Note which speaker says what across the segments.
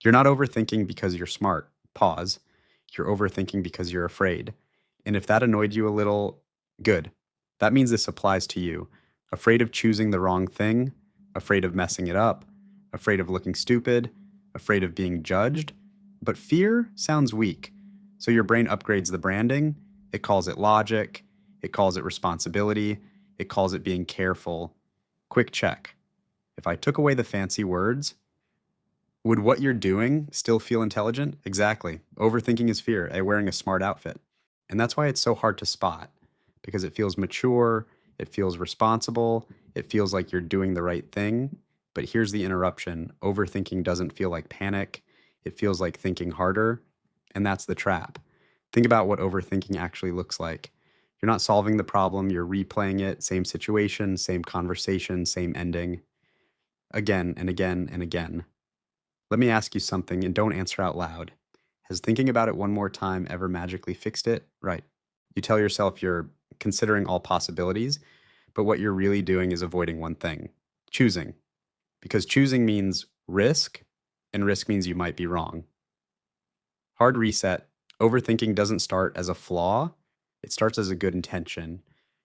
Speaker 1: You're not overthinking because you're smart. Pause. You're overthinking because you're afraid. And if that annoyed you a little, good. That means this applies to you. Afraid of choosing the wrong thing, afraid of messing it up, afraid of looking stupid, afraid of being judged. But fear sounds weak. So your brain upgrades the branding. It calls it logic. It calls it responsibility. It calls it being careful. Quick check. If I took away the fancy words, would what you're doing still feel intelligent? Exactly. Overthinking is fear, wearing a smart outfit. And that's why it's so hard to spot because it feels mature, it feels responsible, it feels like you're doing the right thing. But here's the interruption: overthinking doesn't feel like panic, it feels like thinking harder. And that's the trap. Think about what overthinking actually looks like. You're not solving the problem, you're replaying it, same situation, same conversation, same ending, again and again and again. Let me ask you something and don't answer out loud. Has thinking about it one more time ever magically fixed it? Right. You tell yourself you're considering all possibilities, but what you're really doing is avoiding one thing: choosing. Because choosing means risk, and risk means you might be wrong. Hard reset. Overthinking doesn't start as a flaw, it starts as a good intention.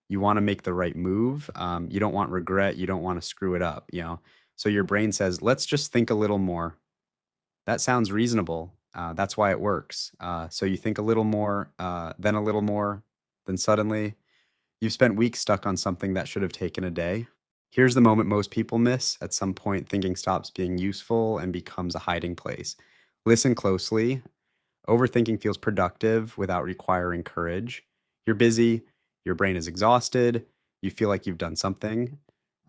Speaker 1: You want to make the right move. You don't want regret. You don't want to screw it up. So your brain says, let's just think a little more. That sounds reasonable. That's why it works. So you think a little more, then a little more, then suddenly you've spent weeks stuck on something that should have taken a day. Here's the moment most people miss. At some point, thinking stops being useful and becomes a hiding place. Listen closely. Overthinking feels productive without requiring courage. You're busy, your brain is exhausted, you feel like you've done something.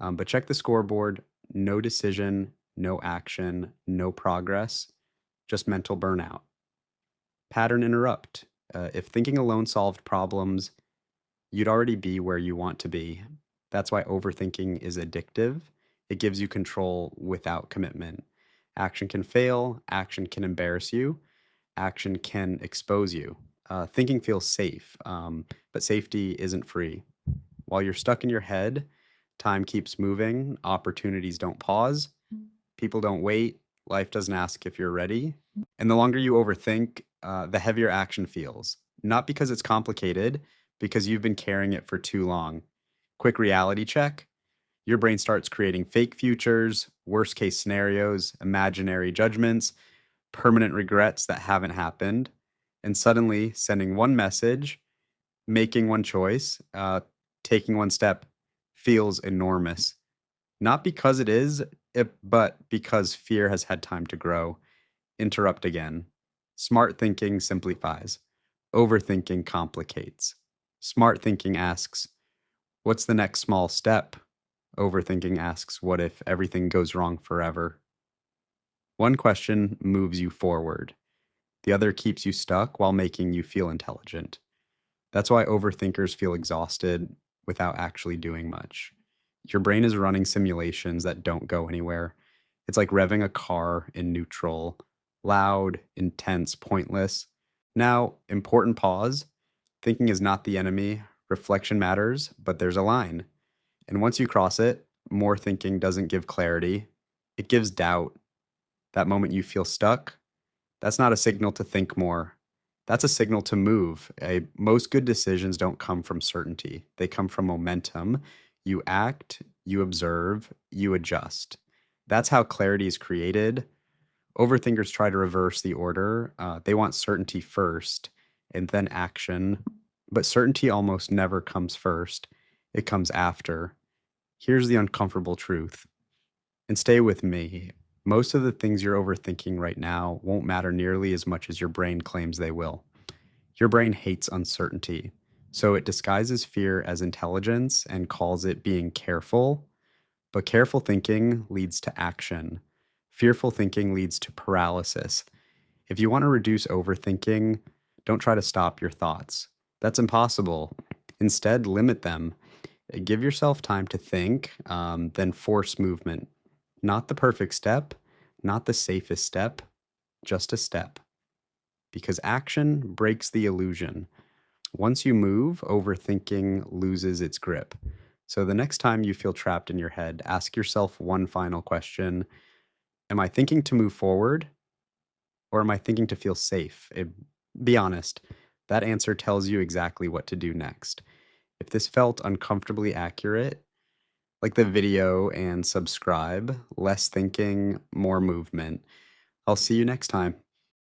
Speaker 1: But check the scoreboard: no decision, no action, no progress, just mental burnout. Pattern interrupt. If thinking alone solved problems, you'd already be where you want to be. That's why overthinking is addictive. It gives you control without commitment. Action can fail, action can embarrass you, action can expose you. Thinking feels safe, but safety isn't free. While you're stuck in your head, time keeps moving, opportunities don't pause, people don't wait, life doesn't ask if you're ready. And the longer you overthink, the heavier action feels. Not because it's complicated, because you've been carrying it for too long. Quick reality check: your brain starts creating fake futures, worst case scenarios, imaginary judgments, permanent regrets that haven't happened. And suddenly, sending one message, making one choice, taking one step feels enormous. Not because it is, but because fear has had time to grow. Interrupt again. Smart thinking simplifies. Overthinking complicates. Smart thinking asks, what's the next small step? Overthinking asks, what if everything goes wrong forever? One question moves you forward, the other keeps you stuck while making you feel intelligent. That's why overthinkers feel exhausted without actually doing much. Your brain is running simulations that don't go anywhere. It's like revving a car in neutral: loud, intense, pointless. Now, important pause. Thinking is not the enemy. Reflection matters, but there's a line. And once you cross it, more thinking doesn't give clarity, it gives doubt. That moment you feel stuck, that's not a signal to think more. That's a signal to move. Most good decisions don't come from certainty, they come from momentum. You act, you observe, you adjust. That's how clarity is created. Overthinkers try to reverse the order. They want certainty first and then action. But certainty almost never comes first, it comes after. Here's the uncomfortable truth, and stay with me. Most of the things you're overthinking right now won't matter nearly as much as your brain claims they will. Your brain hates uncertainty, so it disguises fear as intelligence and calls it being careful. But careful thinking leads to action. Fearful thinking leads to paralysis. If you want to reduce overthinking, don't try to stop your thoughts. That's impossible. Instead, limit them. Give yourself time to think, then force movement. Not the perfect step, not the safest step, just a step. Because action breaks the illusion. Once you move, overthinking loses its grip. So the next time you feel trapped in your head, ask yourself one final question: am I thinking to move forward Or am I thinking to feel safe? Be honest. That answer tells you exactly what to do next. If this felt uncomfortably accurate, like the video and subscribe. Less thinking, more movement. I'll see you next time.